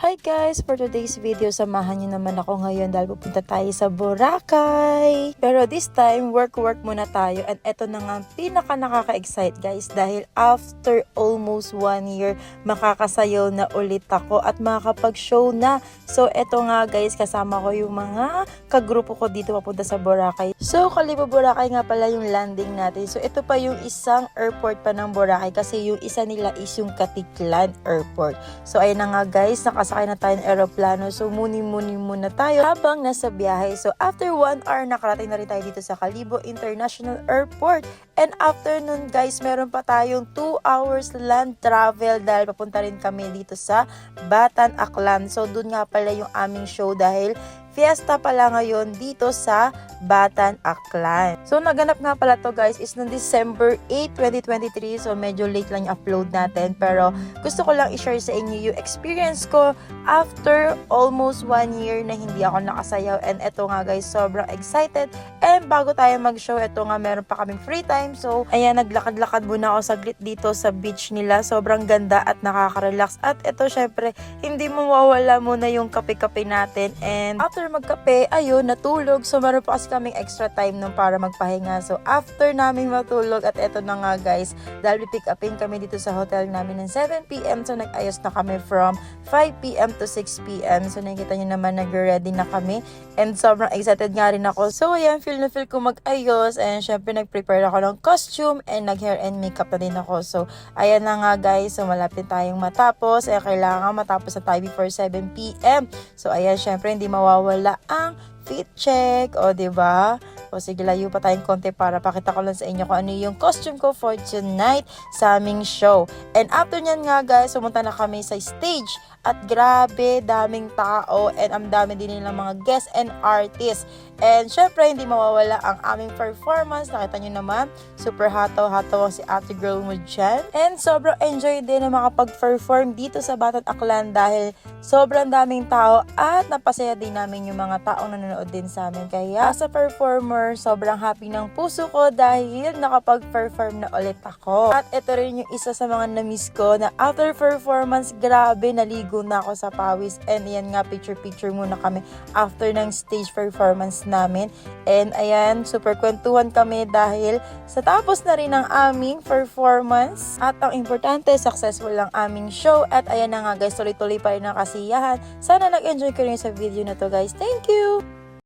Hi guys! For today's video, samahan niyo naman ako ngayon dahil pupunta tayo sa Boracay. Pero this time, work muna tayo. And eto na nga ang pinaka nakaka-excite guys dahil after almost 1 year, makakasayaw na ulit ako at makakapag-show na. So eto nga guys, kasama ko yung mga kagrupo ko dito papunta sa Boracay. So Kalibo Boracay nga pala yung landing natin. So ito pa yung isang airport pa ng Boracay kasi yung isa nila is yung Katiklan Airport. So ayun na nga guys, nakasakay na tayo ng aeroplano. So muni-muni muna tayo habang nasa biyahe. So after 1 hour, nakarating na rin tayo dito sa Kalibo International Airport. And after nun guys, meron pa tayong 2 hours land travel dahil papunta rin kami dito sa Batan, Aklan. So dun nga pala yung aming show dahil fiesta pala ngayon dito sa Batan, Aklan. So naganap nga pala to guys is noong December 8, 2023. So medyo late lang yung upload natin. Pero gusto ko lang i-share sa inyo yung experience ko after almost 1 year na hindi ako nakasayaw. And eto nga guys, sobrang excited. And bago tayo mag-show, eto nga meron pa kaming free time. So ayan, naglakad-lakad muna ako saglit dito sa beach nila. Sobrang ganda at nakaka-relax. At eto syempre, hindi mawawala muna yung kape-kape natin. And after magkape, ayun, natulog. So meron pa kasi kaming extra time nung para magpahinga. So after namin matulog, at eto na nga guys, dahil pick upin kami dito sa hotel namin ng 7 PM. So nag-ayos na kami from 5 PM to 6 PM. So nakikita nyo naman, nag-ready na kami. And sobrang excited nga rin ako. So ayan, feel ko mag-ayos. And syempre nag-prepare ako ng costume and nag-hair and makeup na din ako. So ayan na nga guys, so malapit tayong matapos. Kailangan matapos na tayo before 7 PM. So ayan, syempre hindi mawawala ang fit check, o diba? O sige, layo pa tayong konti para pakita ko lang sa inyo kung ano yung costume ko for tonight sa aming show. And after nyan nga guys, pumunta na kami sa stage. At grabe, daming tao and ang dami din nilang mga guests and artists. And syempre, hindi mawawala ang aming performance. Nakita nyo naman, super hataw-hataw si ate girl mo dyan. And sobrang enjoy din na makapag-perform dito sa Batan, Aklan dahil sobrang daming tao at napasaya din namin yung mga taong nanonood din sa amin. Kaya as a performer, sobrang happy ng puso ko dahil nakapag-perform na ulit ako. At ito rin yung isa sa mga na-miss ko na after performance, grabe, naligo na ako sa pawis. And yan nga, picture muna kami after ng stage performance namin. And ayan, super kwentuhan kami dahil sa tapos na rin ang aming performance. At ang importante, successful lang aming show. At ayan na nga guys, tuloy-tuloy pa rin ang kasiyahan. Sana nag-enjoy ko rin sa video na to guys. Thank you!